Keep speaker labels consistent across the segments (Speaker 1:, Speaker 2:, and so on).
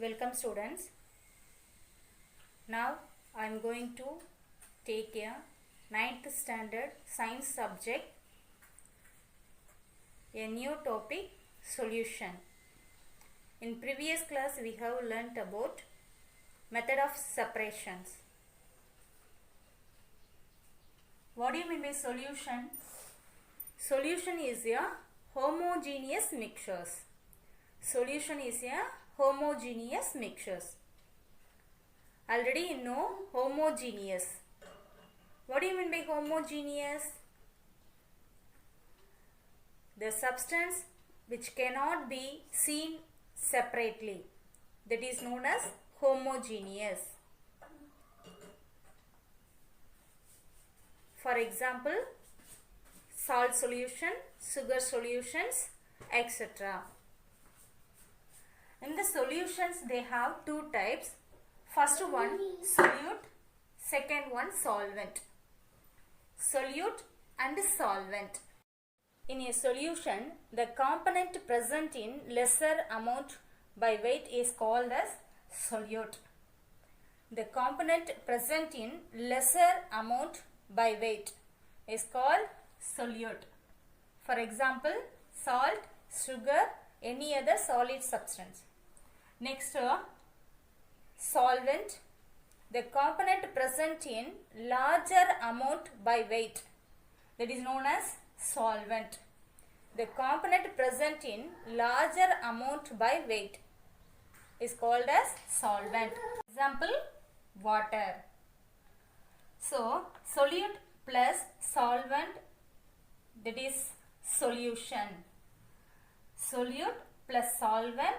Speaker 1: Welcome students. Now I am going to take a 9th standard science subject, a new topic, solution. In previous class we have learnt about method of separations. What do you mean by solution? Solution is a homogeneous mixtures. Solution is a homogeneous mixtures. Already you know homogeneous. What do you mean by homogeneous? The substance which cannot be seen separately, that is known as homogeneous. For example, salt solution, sugar solutions, etc. In the solutions they have two types. First one solute, second one solvent. Solute and solvent. In a solution, the component present in lesser amount by weight is called as solute. The component present in lesser amount by weight is called solute. For example, salt, sugar, any other solid substance. Next, solvent. The component present in larger amount by weight, that is known as solvent. The component present in larger amount by weight is called as solvent. Example, water. So, solute plus solvent, that is solution. Solute plus solvent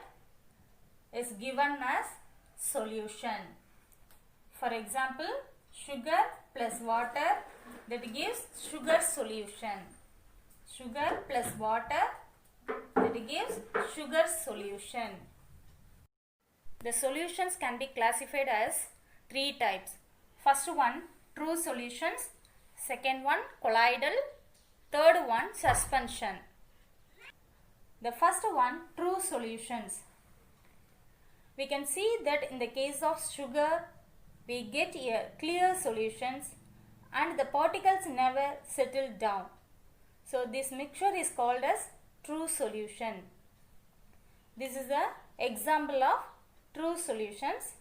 Speaker 1: is given as solution. For example, sugar plus water, that gives sugar solution. Sugar plus water, that gives sugar solution. The solutions can be classified as three types. First one, true solutions. Second one, colloidal. Third one, suspension. The first one, true solutions. We can see that in the case of sugar, we get a clear solutions and the particles never settle down. So this mixture is called as true solution. This is the example of true solutions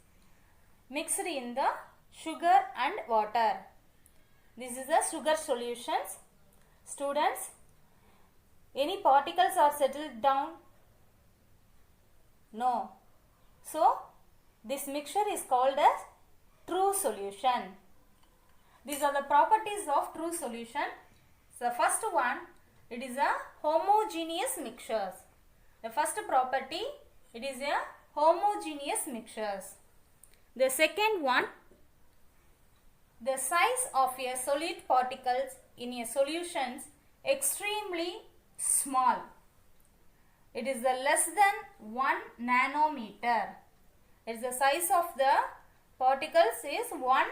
Speaker 1: mixed in the sugar and water. This is the sugar solutions. Students, any particles are settled down? No. So, this mixture is called as true solution. These are the properties of true solution. So, first one, it is a homogeneous mixtures. The first property, it is a homogeneous mixtures. The second one, the size of a solid particles in a solutions extremely small. It is the less than 1 nanometer. It is the size of the particles is 1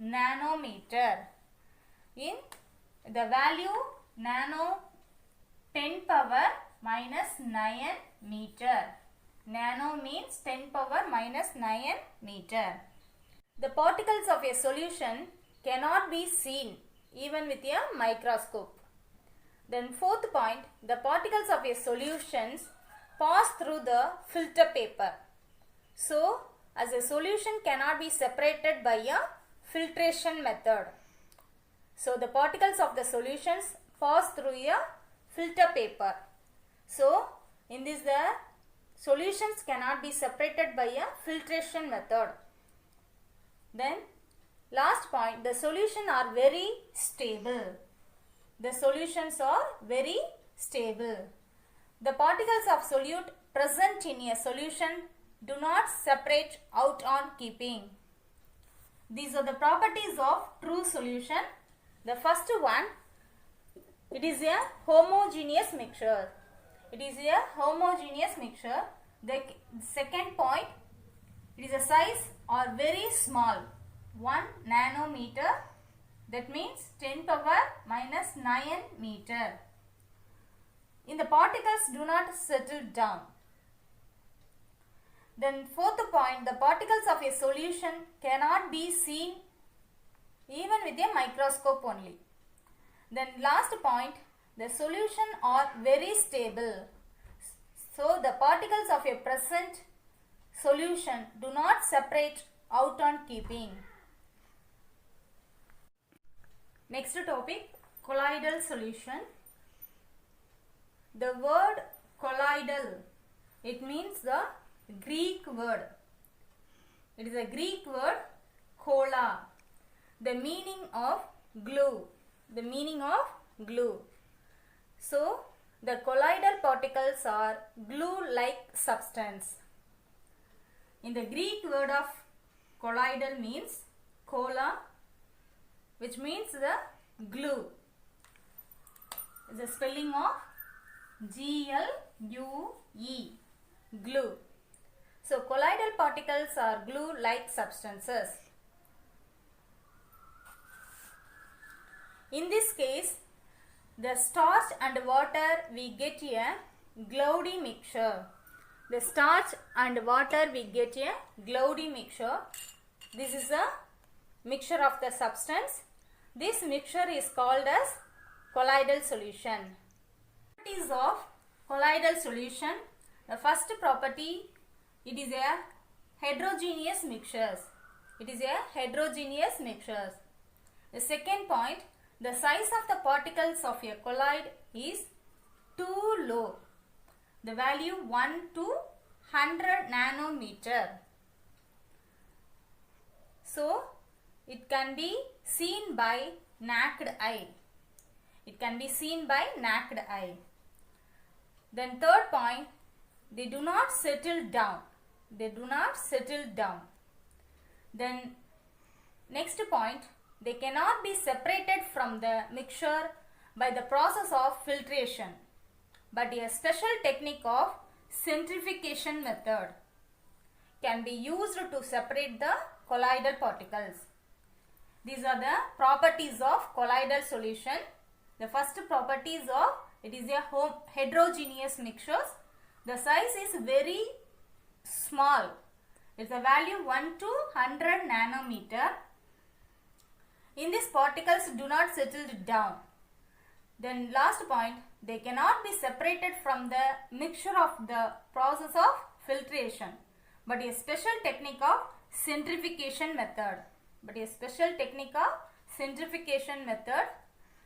Speaker 1: nanometer. In the value nano 10 power minus 9 meter. Nano means 10 power minus 9 meter. The particles of a solution cannot be seen even with a microscope. Then fourth point, the particles of a solutions pass through the filter paper. So, as a solution cannot be separated by a filtration method. So, the particles of the solutions pass through a filter paper. So, in this the solutions cannot be separated by a filtration method. Then, last point, the solutions are very stable. The solutions are very stable. The particles of solute present in a solution do not separate out on keeping. These are the properties of true solution. The first one, it is a homogeneous mixture. It is a homogeneous mixture. The second point, it is a size or very small, 1 nanometer. That means 10 power minus 9 meter. In the particles do not settle down. Then fourth point, the particles of a solution cannot be seen even with a microscope only. Then last point, the solution are very stable. So the particles of a present solution do not separate out on keeping. Next topic, colloidal solution. The word colloidal, it means the Greek word. It is a Greek word kola. The meaning of glue. The meaning of glue. So, the colloidal particles are glue-like substance. In the Greek word of colloidal means kola, which means the glue. The spelling of G-L-U-E, glue. So, colloidal particles are glue-like substances. In this case, the starch and water we get a cloudy mixture. The starch and water we get a cloudy mixture. This is a mixture of the substance. This mixture is called as colloidal solution. Properties of colloidal solution. The first property, it is a heterogeneous mixtures. It is a heterogeneous mixtures. The second point, the size of the particles of a colloid is too low. The value 1 to 100 nanometer. So, it can be seen by naked eye. It can be seen by naked eye. Then third point, they do not settle down. They do not settle down. Then next point, they cannot be separated from the mixture by the process of filtration, but a special technique of centrifugation method can be used to separate the colloidal particles. These are the properties of colloidal solution. The first property is of it is a heterogeneous mixtures. The size is very small. It's a value 1 to 100 nanometer. In these particles do not settle down. Then last point, they cannot be separated from the mixture of the process of filtration, but a special technique of centrifugation method.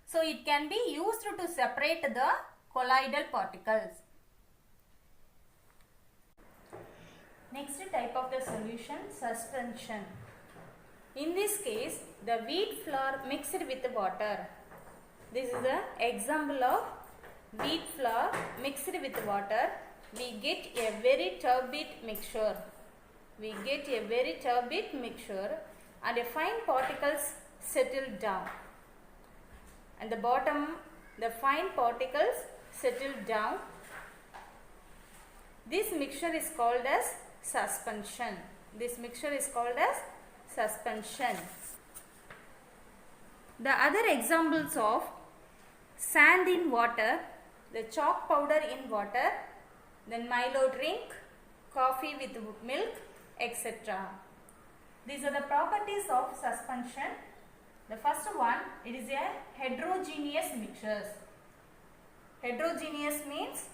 Speaker 1: So it can be used to separate the colloidal particles. Next type of the solution, suspension. In this case, the wheat flour mixed with water. This is the example of wheat flour mixed with water. We get a very turbid mixture. And a fine particles settle down. And the bottom, the fine particles settle down. This mixture is called as suspension. The other examples of sand in water, the chalk powder in water, then Milo drink, coffee with milk, etc. These are the properties of suspension. The first one, it is a heterogeneous mixtures. Heterogeneous means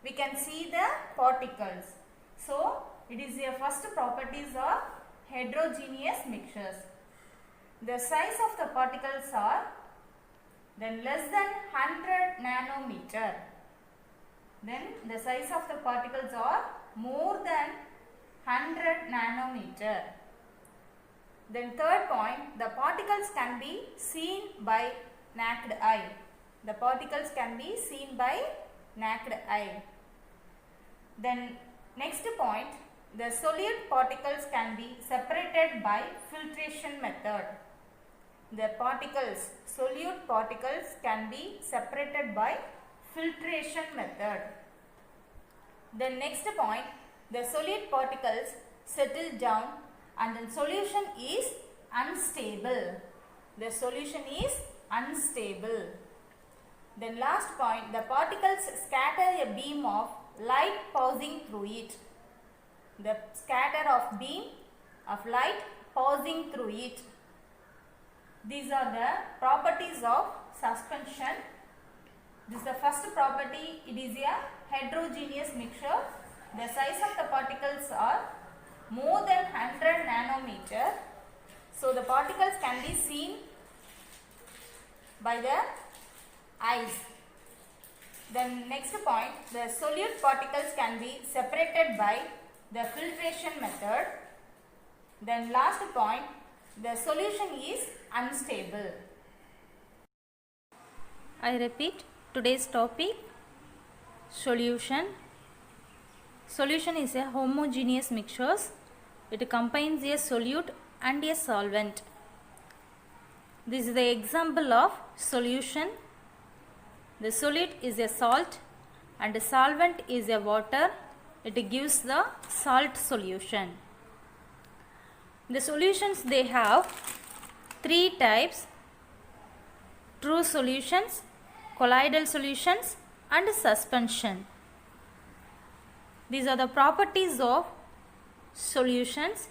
Speaker 1: we can see the particles. So, it is the first properties of heterogeneous mixtures. The size of the particles are then less than 100 nanometer. Then the size of the particles are more than 100 nanometer. Then third point, the particles can be seen by naked eye. Then next point, the solute particles can be separated by filtration method. Solute particles can be separated by filtration method. Then next point, the solute particles settle down and the solution is unstable. Then last point, the particles scatter a beam of light passing through it. the scatter of beam of light passing through it. These are the properties of suspension. This is the first property. It is a heterogeneous mixture. The size of the particles are more than 100 nanometer. So the particles can be seen by the eyes. Then next point, the solute particles can be separated by the filtration method. Then last point, the solution is unstable. I repeat today's topic, solution. Solution is a homogeneous mixture. It contains a solute and a solvent. This is the example of solution. The solute is a salt and the solvent is a water. It gives the salt solution. The solutions, they have three types: true solutions, colloidal solutions and suspension. These are the properties of solutions: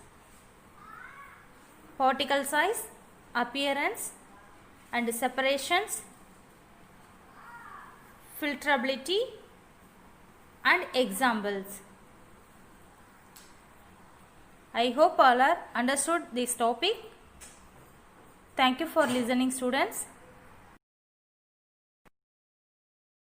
Speaker 1: particle size, appearance and separations, filtrability and examples. I hope all are understood this topic. Thank you for listening, students.